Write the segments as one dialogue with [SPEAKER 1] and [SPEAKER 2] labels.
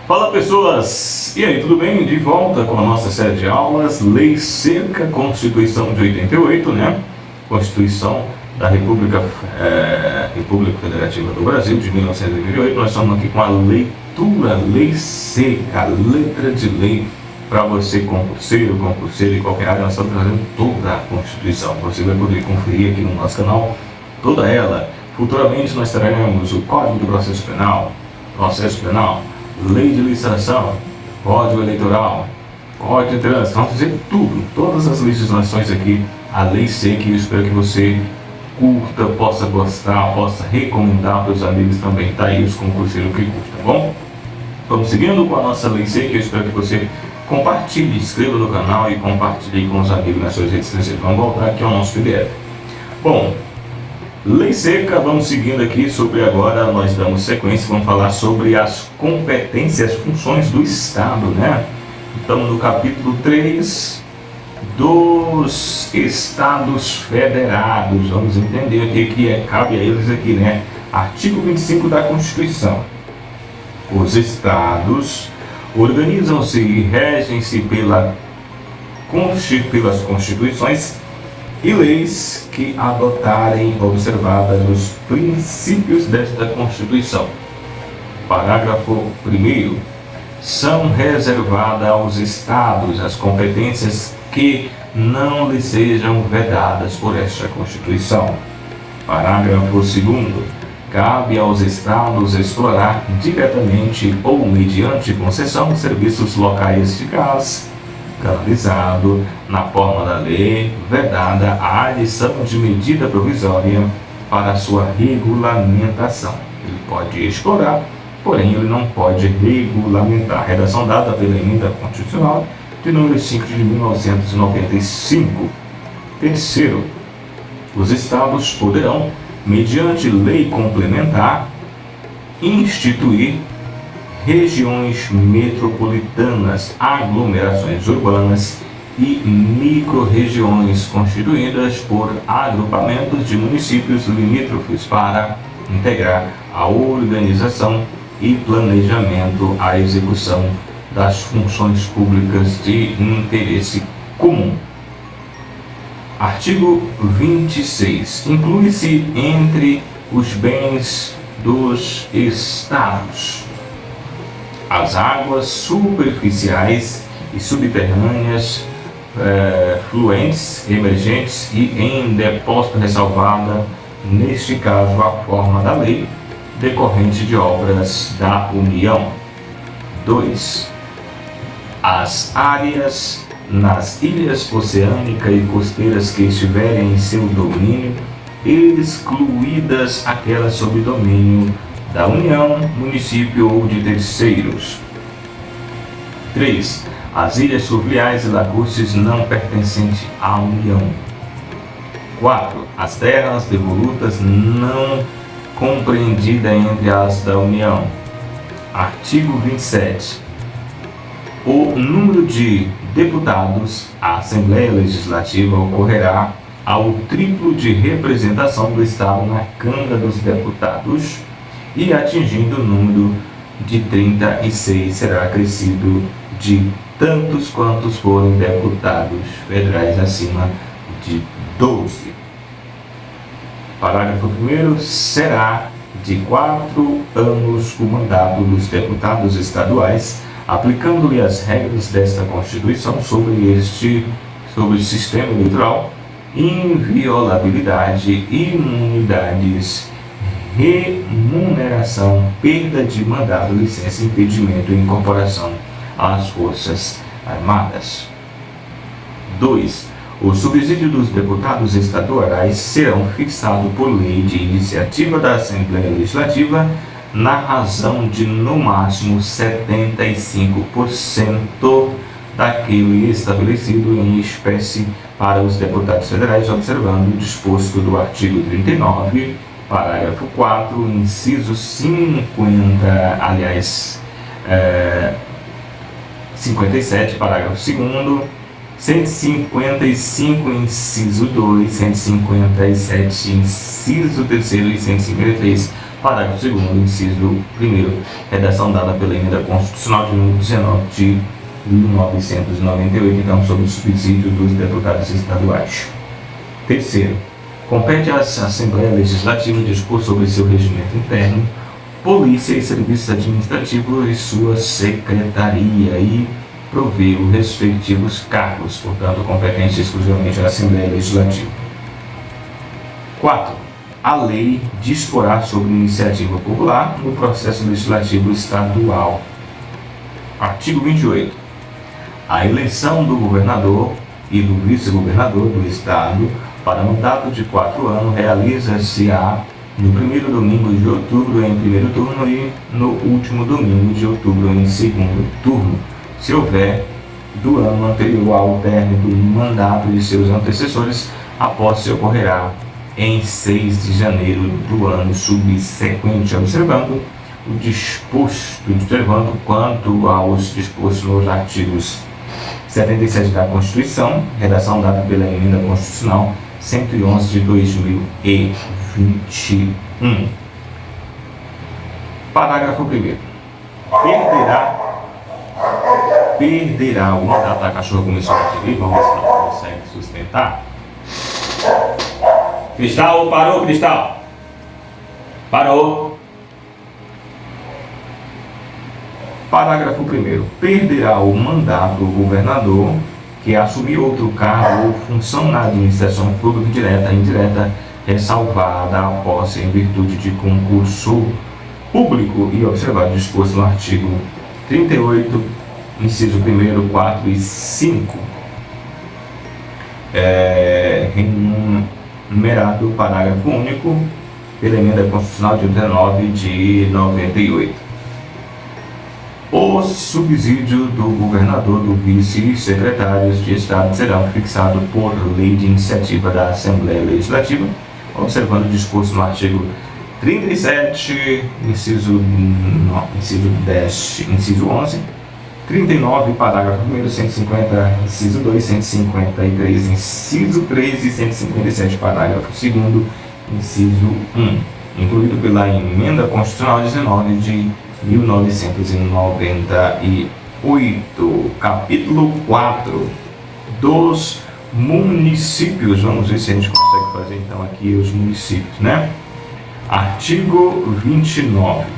[SPEAKER 1] Fala pessoas! E aí, tudo bem? De volta com a nossa série de aulas Lei Seca, Constituição de 88, né? Constituição da República Federativa do Brasil de 1988. Nós estamos aqui com a leitura Lei Seca, letra de lei para você, concurseiro, concurseira e qualquer área. Nós estamos trazendo toda a Constituição. Você vai poder conferir aqui no nosso canal toda ela. Futuramente nós teremos o Código do Processo Penal, Lei de Licitação, Código Eleitoral, Código de Trânsito. Vamos fazer tudo, todas as legislações aqui, a Lei Seca, e eu espero que você curta, possa gostar, possa recomendar para os amigos também. Tá aí os concurseiros que curtem, tá bom? Vamos seguindo com a nossa Lei Seca. Eu espero que você compartilhe, inscreva no canal e compartilhe com os amigos nas suas redes sociais. Vamos voltar aqui ao nosso PDF. Bom, Lei Seca, vamos seguindo aqui sobre agora, nós damos sequência, vamos falar sobre as competências, funções do Estado, né? Estamos no capítulo 3 dos Estados Federados. Vamos entender o que cabe a eles aqui, né? Artigo 25 da Constituição. Os Estados organizam-se e regem-se pelas Constituições e leis que adotarem, observadas os princípios desta Constituição. Parágrafo 1º. São reservadas aos Estados as competências que não lhes sejam vedadas por esta Constituição. Parágrafo 2º. Cabe aos Estados explorar diretamente ou mediante concessão serviços locais de gás canalizado na forma da lei, vedada a adição de medida provisória para sua regulamentação. Ele pode explorar, porém ele não pode regulamentar. Redação dada pela Emenda Constitucional de número 5 de 1995. Terceiro, os Estados poderão, mediante lei complementar, instituir regiões metropolitanas, aglomerações urbanas e micro-regiões constituídas por agrupamentos de municípios limítrofes para integrar a organização e planejamento, a execução das funções públicas de interesse comum. Artigo 26. Inclui-se entre os bens dos Estados as águas superficiais e subterrâneas, fluentes, emergentes e em depósito, ressalvada, neste caso, a forma da lei decorrente de obras da União. 2. As áreas nas ilhas oceânicas e costeiras que estiverem em seu domínio, excluídas aquelas sob domínio da União, município ou de terceiros. 3. As ilhas fluviais e lacustres não pertencentes à União. 4. As terras devolutas não compreendidas entre as da União. Artigo 27. O número de deputados à Assembleia Legislativa ocorrerá ao triplo de representação do Estado na Câmara dos Deputados, e atingindo o número de 36 será acrescido de tantos quantos forem deputados federais acima de 12. Parágrafo 1º. Será de 4 anos o mandato dos deputados estaduais, aplicando-lhe as regras desta Constituição sobre o sistema eleitoral, inviolabilidade, imunidades, remuneração, perda de mandato, licença, impedimento e incorporação às Forças Armadas. 2. O subsídio dos deputados estaduais serão fixados por lei de iniciativa da Assembleia Legislativa na razão de, no máximo, 75% daquele estabelecido em espécie para os deputados federais, observando o disposto do artigo 39, parágrafo 4, inciso 57, parágrafo 2º, 155, inciso 2, 157, inciso 3º e 153, Parágrafo 2º, inciso 1º, redação dada pela Emenda Constitucional de número 19 de 1998, então, sobre o subsídio dos deputados estaduais. Terceiro, compete à Assembleia Legislativa dispor sobre seu regimento interno, polícia e serviços administrativos e sua secretaria e prover os respectivos cargos, portanto, competente exclusivamente à Assembleia Legislativa. 4. A lei disporá sobre iniciativa popular no processo legislativo estadual. Artigo 28. A eleição do governador e do vice-governador do Estado para mandato de 4 anos realiza-se-á no primeiro domingo de outubro em primeiro turno e no último domingo de outubro em segundo turno, se houver do ano anterior ao término do mandato de seus antecessores, a posse ocorrerá em 6 de janeiro do ano subsequente, observando quanto aos dispostos nos artigos 77 da Constituição, redação dada pela Emenda Constitucional 111 de 2021. Parágrafo 1º. Perderá o mandato. A cachorra começou a latir, vamos ver se não consegue sustentar. Cristal, parou, Cristal. Parou. Parágrafo 1º. Perderá o mandato o governador que assumir outro cargo ou função na administração pública direta e indireta, ressalvada a posse em virtude de concurso público e observado o disposto no artigo 38, inciso 1º, 4 e 5. Enumerado parágrafo único pela Emenda Constitucional de 19 de 98. O subsídio do governador, do vice e secretários de Estado serão fixados por lei de iniciativa da Assembleia Legislativa, observando o disposto no artigo 37, inciso 10, inciso 11, 39, parágrafo 1º, 150, inciso 2, 153, inciso 3 e 157, parágrafo 2º, inciso 1, incluído pela Emenda Constitucional 19 de 1998. Capítulo 4 dos municípios. Vamos ver se a gente consegue fazer então aqui os municípios, né? Artigo 29.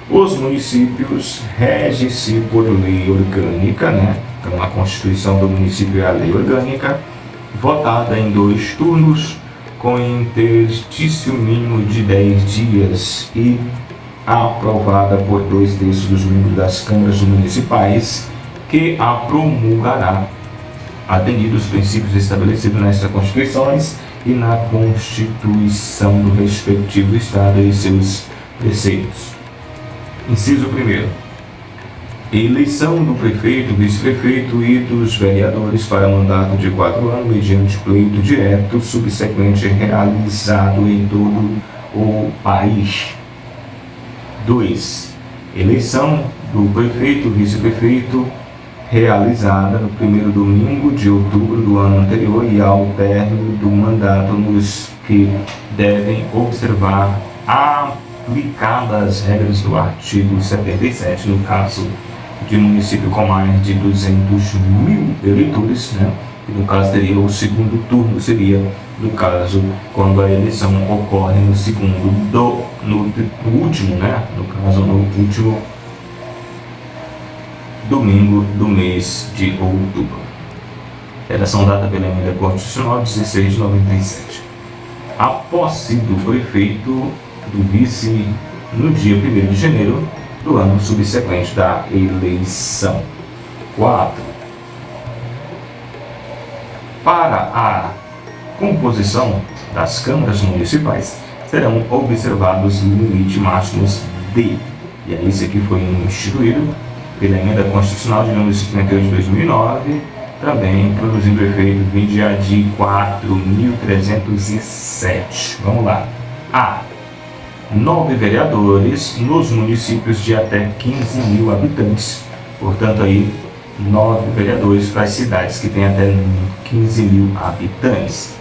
[SPEAKER 1] Os municípios regem-se por lei orgânica, né? Então a Constituição do município é a lei orgânica, votada em 2 turnos, com interstício mínimo de 10 dias e aprovada por 2/3 dos membros das câmaras municipais, que a promulgará, atendidos os princípios estabelecidos nestas Constituições e na Constituição do respectivo Estado e seus preceitos. Inciso 1º. Eleição do prefeito, vice-prefeito e dos vereadores para mandato de 4 anos, mediante pleito direto subsequente realizado em todo o país. 2. Eleição do prefeito, vice-prefeito, realizada no primeiro domingo de outubro do ano anterior e ao término do mandato, nos que devem observar aplicadas as regras do artigo 77, no caso de município com mais de 200.000 eleitores, né? E no caso teria o segundo turno, seria no caso quando a eleição ocorre no último, né? No caso, no último domingo do mês de outubro. Redação dada pela Emenda Constitucional 16 de 97. A posse do prefeito, do vice, no dia 1º de janeiro do ano subsequente da eleição. 4. Para a composição das câmaras municipais, serão observados limites máximos de, e aí isso aqui foi instituído pela Emenda Constitucional de número 58 de 2009, também produzindo efeito víndia de 4.307. Vamos lá. A. 9 vereadores nos municípios de até 15.000 habitantes. Portanto, aí 9 vereadores para as cidades que têm até 15.000 habitantes.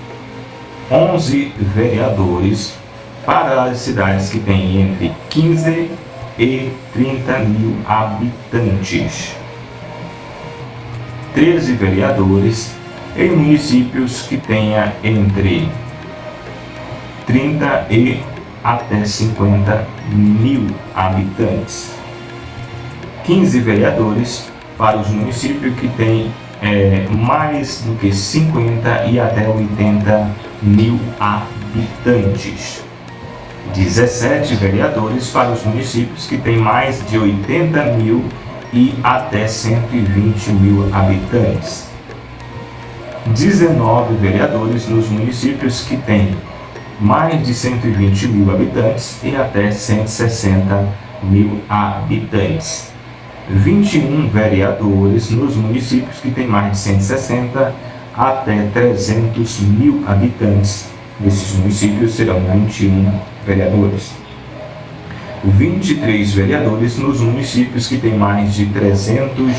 [SPEAKER 1] 11 vereadores para as cidades que têm entre 15 e 30 mil habitantes. 13 vereadores em municípios que tenha entre 30 e até 50 mil habitantes. 15 vereadores para os municípios que têm mais do que 50 e até 80 mil habitantes. 17 vereadores para os municípios que têm mais de 80 mil e até 120 mil habitantes. 19 vereadores nos municípios que têm mais de 120 mil habitantes e até 160 mil habitantes. 21 vereadores nos municípios que têm mais de 160 até 300 mil habitantes. Nesses municípios serão 21 vereadores. 23 vereadores nos municípios que têm mais de 300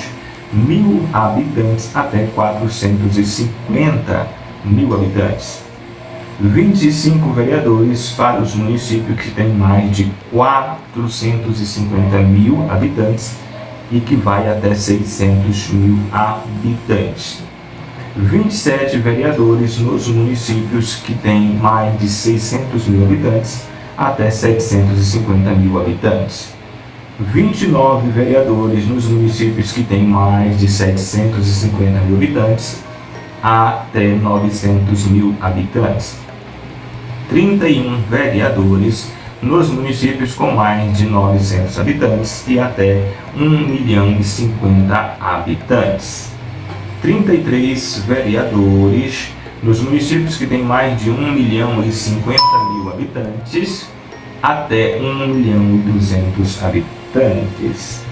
[SPEAKER 1] mil habitantes até 450 mil habitantes. 25 vereadores para os municípios que têm mais de 450 mil habitantes e que vai até 600 mil habitantes. 27 vereadores nos municípios que têm mais de 600 mil habitantes até 750 mil habitantes. 29 vereadores nos municípios que têm mais de 750 mil habitantes até 900 mil habitantes. 31 vereadores nos municípios com mais de 900 habitantes e até 1.050.000 habitantes. 33 vereadores nos municípios que têm mais de 1.050.000 habitantes até 1.200.000 habitantes.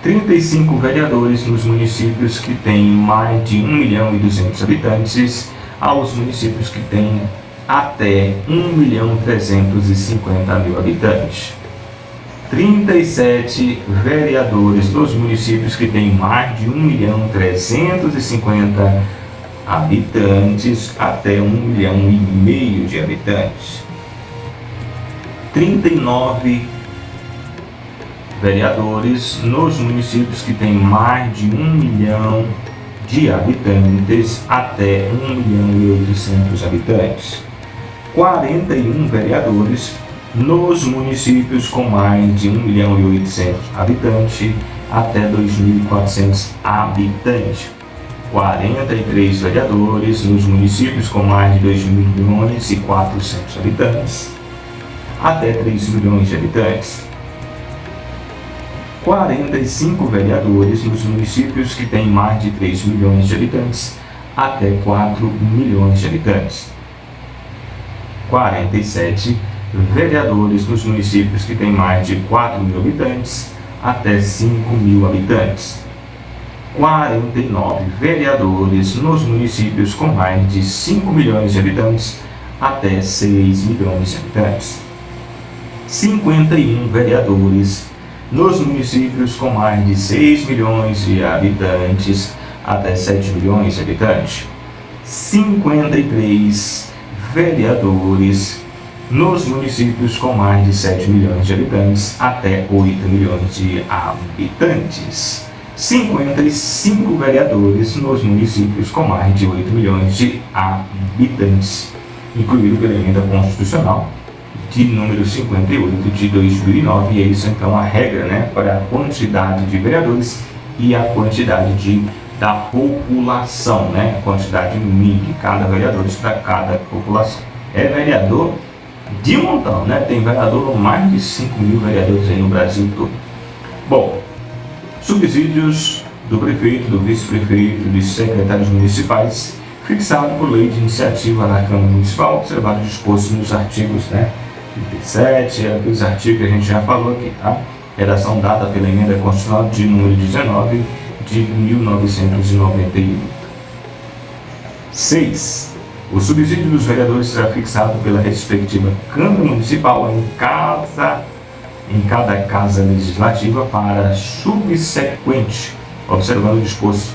[SPEAKER 1] 35 vereadores nos municípios que têm mais de 1.200.000 habitantes aos municípios que têm até 1.350.000 habitantes. 37 vereadores nos municípios que têm mais de 1.350.000 habitantes até 1,5 milhão de habitantes. 39 vereadores nos municípios que têm mais de 1 milhão de habitantes até 1.800.000 habitantes. 41 vereadores nos municípios com mais de 1.800.000 habitantes até 2.400 habitantes. 43 vereadores nos municípios com mais de 2.400.000 habitantes até 3 milhões de habitantes. 45 vereadores nos municípios que têm mais de 3 milhões de habitantes até 4 milhões de habitantes. 47 vereadores nos municípios que têm mais de 4 mil habitantes até 5 mil habitantes. 49 vereadores nos municípios com mais de 5 milhões de habitantes até 6 milhões de habitantes. 51 vereadores nos municípios com mais de 6 milhões de habitantes até 7 milhões de habitantes. 53 vereadores nos municípios com mais de 7 milhões de habitantes até 8 milhões de habitantes. 55 vereadores nos municípios com mais de 8 milhões de habitantes, incluído pela emenda constitucional de número 58 de 2009, e é isso então a regra, né, para a quantidade de vereadores e a quantidade da população, né, a quantidade mínima de cada vereador para cada população. É vereador de um montão, né, tem vereador, mais de 5 mil vereadores aí no Brasil todo. Bom, subsídios do prefeito, do vice-prefeito, dos secretários municipais, fixado por lei de iniciativa na Câmara Municipal, observado e disposto nos artigos, 37, aqueles artigos que a gente já falou aqui, tá? Redação dada pela emenda constitucional de número 19 de 1991. 6. O subsídio dos vereadores será fixado pela respectiva Câmara Municipal em cada casa legislativa para subsequente, observando o disposto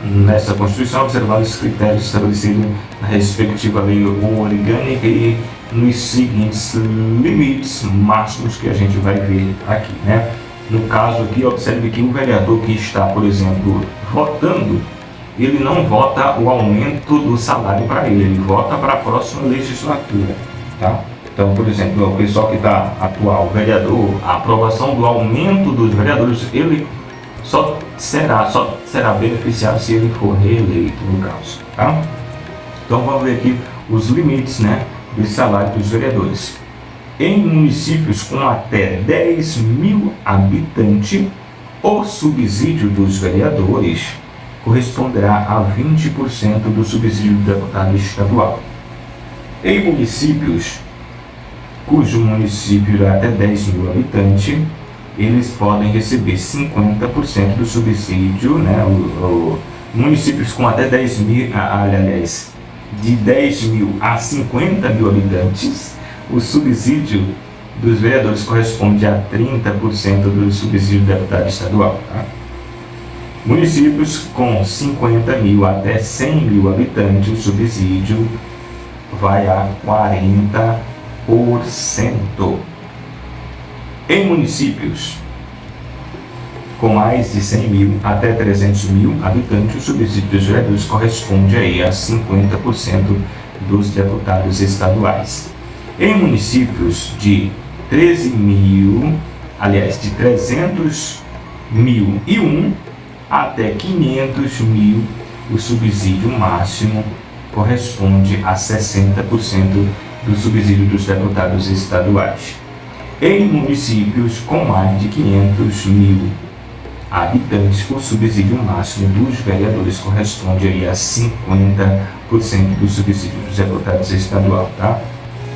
[SPEAKER 1] nesta Constituição, observando os critérios estabelecidos na respectiva lei orgânica e nos seguintes limites máximos que a gente vai ver aqui, né? No caso aqui, observe que o vereador que está, por exemplo, votando, ele não vota o aumento do salário para ele vota para a próxima legislatura, tá? Então, por exemplo, o pessoal que está atual, o vereador, a aprovação do aumento dos vereadores, ele só será beneficiado se ele for reeleito, no caso, tá? Então, vamos ver aqui os limites, né, do salário dos vereadores. Em municípios com até 10 mil habitantes, o subsídio dos vereadores corresponderá a 20% do subsídio do deputado estadual. Em municípios cujo município é até 10 mil habitantes, eles podem receber 50% do subsídio, né? Municípios com até 10 mil, aliás, de 10 mil a 50 mil habitantes, o subsídio dos vereadores corresponde a 30% do subsídio do deputado estadual. Tá? Municípios com 50 mil até 100 mil habitantes, o subsídio vai a 40%. Em municípios com mais de 100 mil até 300 mil habitantes, o subsídio dos vereadores corresponde aí a 50% dos deputados estaduais. Em municípios de 300 mil e 1 até 500 mil, o subsídio máximo corresponde a 60% do subsídio dos deputados estaduais. Em municípios com mais de 500 mil habitantes, o subsídio máximo dos vereadores corresponde aí a 50% do subsídio dos deputados estaduais. Tá?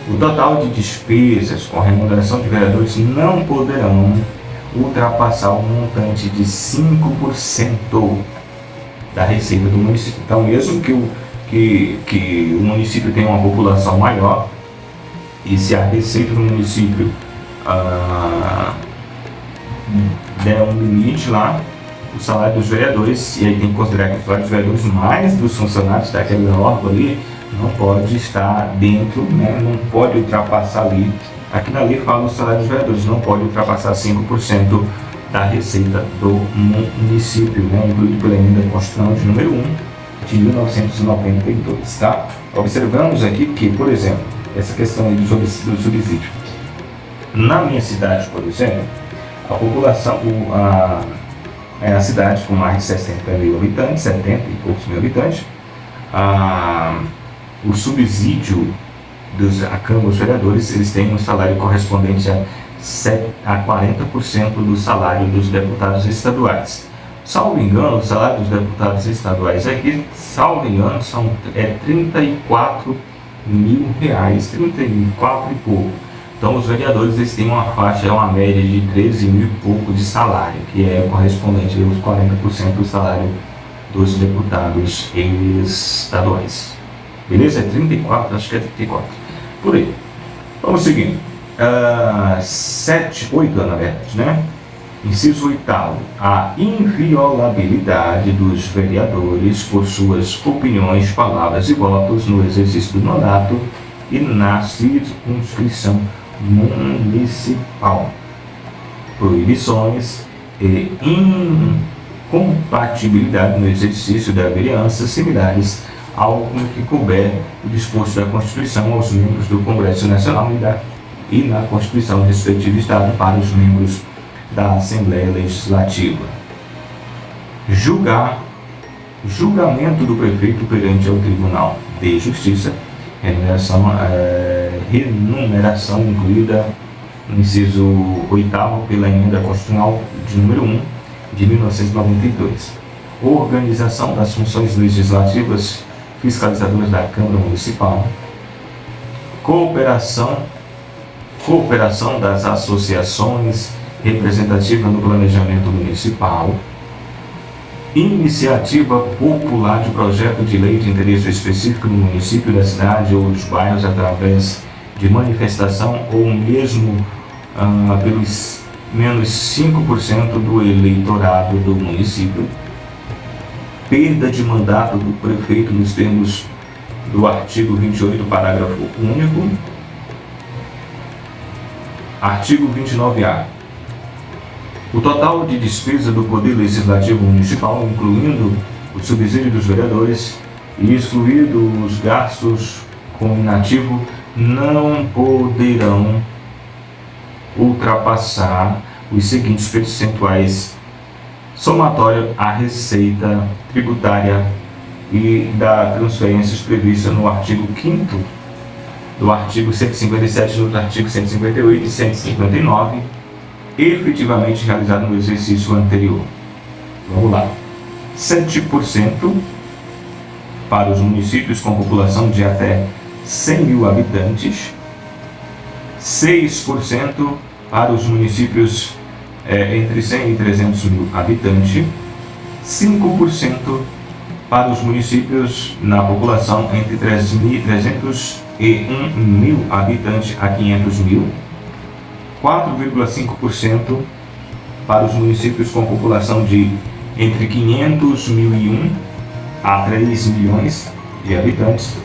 [SPEAKER 1] O total de despesas com remuneração de vereadores não poderão ultrapassar o montante de 5% da receita do município. Então, mesmo que o município tenha uma população maior, e se a receita do município der um limite lá, o salário dos vereadores, e aí tem que considerar que o salário dos vereadores mais dos funcionários daquele órgão ali, não pode estar dentro, né, não pode ultrapassar ali. Aqui na lei fala o salário dos vereadores, não pode ultrapassar 5% da receita do município, né, incluído pela emenda constitucional de número 1 de 1992. Tá? Observamos aqui que, por exemplo, essa questão aí do subsídio. Na minha cidade, por exemplo, a população, a cidade com mais de 60 mil habitantes, 70 e poucos mil habitantes, o subsídio a Câmara dos Vereadores, eles têm um salário correspondente a 40% do salário dos deputados estaduais. Salvo engano, o salário dos deputados estaduais aqui, salvo engano, é 34 mil reais, 34 e pouco. Então os vereadores eles têm uma faixa, uma média de 13 mil e pouco de salário, que é correspondente aos 40% do salário dos deputados estaduais. Beleza? É 34, acho que é 34. Por aí. Vamos seguindo. 8 na verdade, né? Inciso 8º. A inviolabilidade dos vereadores por suas opiniões, palavras e votos no exercício do mandato e na circunscrição municipal. Proibições e incompatibilidade no exercício da vereança similares ao que couber o disposto da Constituição aos membros do Congresso Nacional e na Constituição do respectivo Estado para os membros da Assembleia Legislativa. Julgamento do prefeito perante o Tribunal de Justiça, remuneração incluída no inciso 8º pela emenda constitucional de número 1 de 1992. Organização das funções legislativas fiscalizadoras da Câmara Municipal. Cooperação das associações representativas no planejamento municipal. Iniciativa popular de projeto de lei de interesse específico no município, da cidade ou dos bairros através de manifestação ou mesmo pelos menos 5% do eleitorado do município. Perda de mandato do prefeito nos termos do artigo 28, parágrafo único. Artigo 29A. O total de despesa do Poder Legislativo Municipal, incluindo o subsídio dos vereadores e excluído os gastos com inativo, não poderão ultrapassar os seguintes percentuais somatório à receita tributária e da transferências prevista no artigo 5º do artigo 157, no artigo 158 e 159, efetivamente realizado no exercício anterior. Vamos lá. 7% para os municípios com população de até 100 mil habitantes, 6% para os municípios entre 100 e 300 mil habitantes, 5% para os municípios na população entre 301 mil habitantes a 500 mil, 4,5% para os municípios com população de entre 500.001 a 3 milhões de habitantes,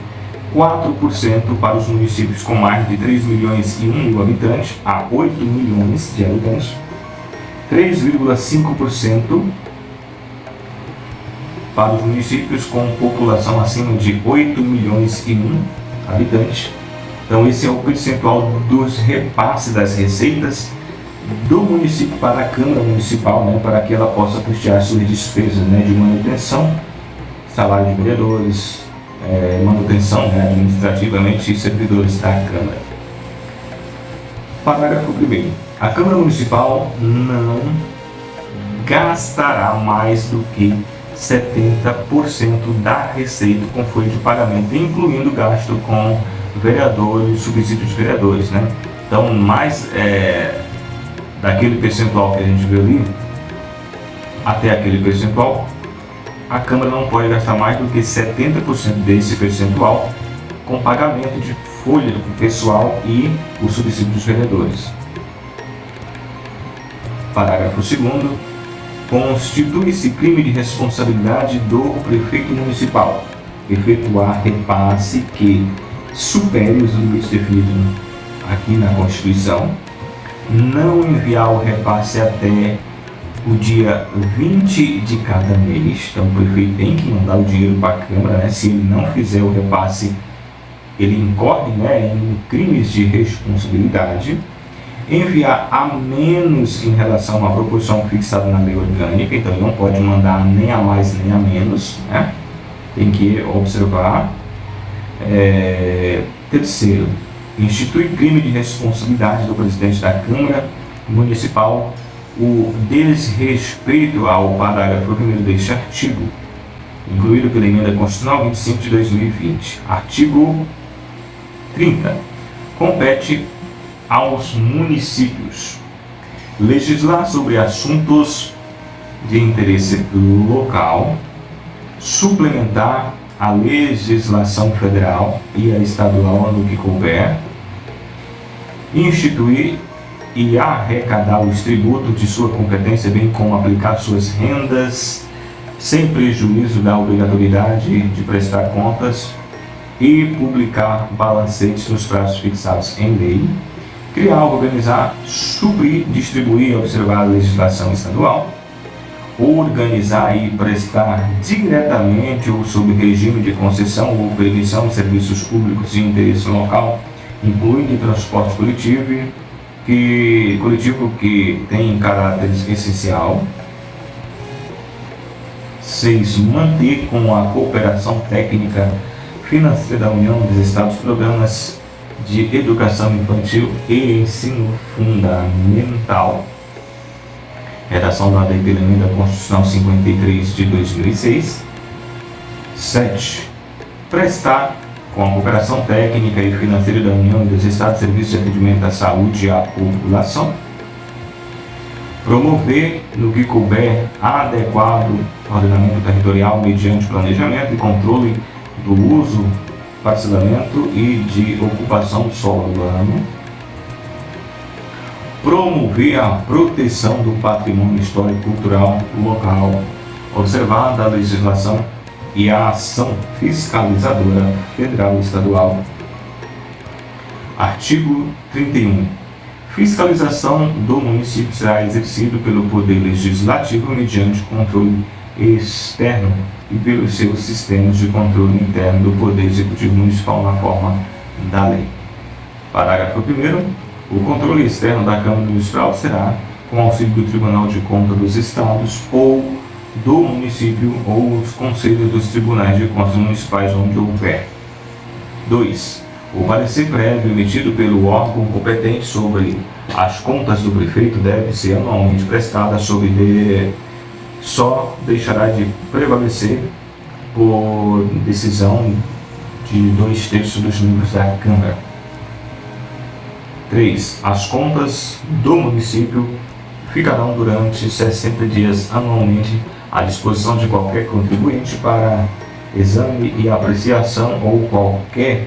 [SPEAKER 1] 4% para os municípios com mais de 3 milhões e 1 mil habitantes a 8 milhões de habitantes, 3,5% para os municípios com população acima de 8 milhões e 1 habitantes. Então esse é o percentual dos repasses das receitas do município para a Câmara Municipal, né, para que ela possa custear suas despesas, né, de manutenção, salário de vereadores, manutenção, né, administrativamente, e servidores da Câmara. Parágrafo 1º. A Câmara Municipal não gastará mais do que 70% da receita com folha de pagamento, incluindo gasto com vereadores, subsídio de vereadores, né? Então, mais daquele percentual que a gente viu ali, até aquele percentual, a Câmara não pode gastar mais do que 70% desse percentual com pagamento de folha do pessoal e o subsídio dos vereadores. Parágrafo 2º. Constitui-se crime de responsabilidade do prefeito municipal efetuar repasse que supere os limites definidos aqui na Constituição, não enviar o repasse até o dia 20 de cada mês. Então o prefeito tem que mandar o dinheiro para a Câmara, né? Se ele não fizer o repasse, ele incorre, né, em crimes de responsabilidade. Enviar a menos em relação à proporção fixada na lei orgânica, então ele não pode mandar nem a mais nem a menos, né? Tem que observar. Terceiro, institui crime de responsabilidade do presidente da Câmara Municipal o desrespeito ao parágrafo 1º deste artigo, incluído pela Emenda Constitucional 25 de 2020. Artigo 30. Compete aos municípios legislar sobre assuntos de interesse local, suplementar a legislação federal e a estadual no que couber, instituir e arrecadar os tributos de sua competência, bem como aplicar suas rendas sem prejuízo da obrigatoriedade de prestar contas e publicar balancetes nos prazos fixados em lei, criar, organizar, suprir, distribuir e observar a legislação estadual, organizar e prestar diretamente ou sob regime de concessão ou permissão de serviços públicos de interesse local, incluindo transporte coletivo que tem caráter essencial. 6. Manter com a cooperação técnica financeira da União dos Estados programas de educação infantil e ensino fundamental. Redação dada pela Emenda Constitucional 53 de 2006. 7. Prestar, com a cooperação técnica e financeira da União e dos Estados, serviços de atendimento à saúde à população. Promover, no que couber, adequado ordenamento territorial mediante planejamento e controle do uso, parcelamento e de ocupação do solo urbano. Promover a proteção do patrimônio histórico e cultural local, observada a legislação e a ação fiscalizadora federal e estadual. Artigo 31. Fiscalização do município será exercido pelo Poder Legislativo mediante controle externo e pelos seus sistemas de controle interno do Poder Executivo Municipal na forma da lei. Parágrafo 1º. O controle externo da Câmara Municipal será com auxílio do Tribunal de Contas dos Estados ou do município ou os conselhos dos tribunais de contas municipais onde houver. 2. O parecer prévio emitido pelo órgão competente sobre as contas do prefeito deve ser anualmente prestado só deixará de prevalecer por decisão de 2/3 dos membros da Câmara. 3. As contas do município ficarão durante 60 dias anualmente à disposição de qualquer contribuinte para exame e apreciação ou qualquer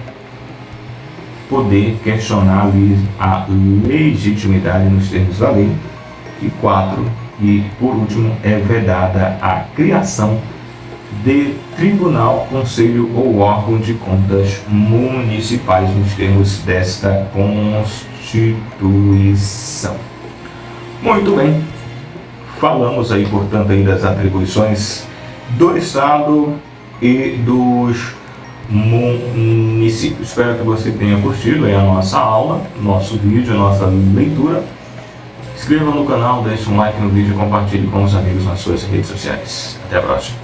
[SPEAKER 1] poder questionar a legitimidade nos termos da lei. E 4. E, por último, é vedada a criação de tribunal, conselho ou órgão de contas municipais nos termos desta Constituição. Muito bem, falamos aí, portanto, aí das atribuições do Estado e dos municípios. Espero que você tenha curtido aí a nossa aula, nosso vídeo, nossa leitura. Inscreva no canal, deixe um like no vídeo e compartilhe com os amigos nas suas redes sociais. Até a próxima.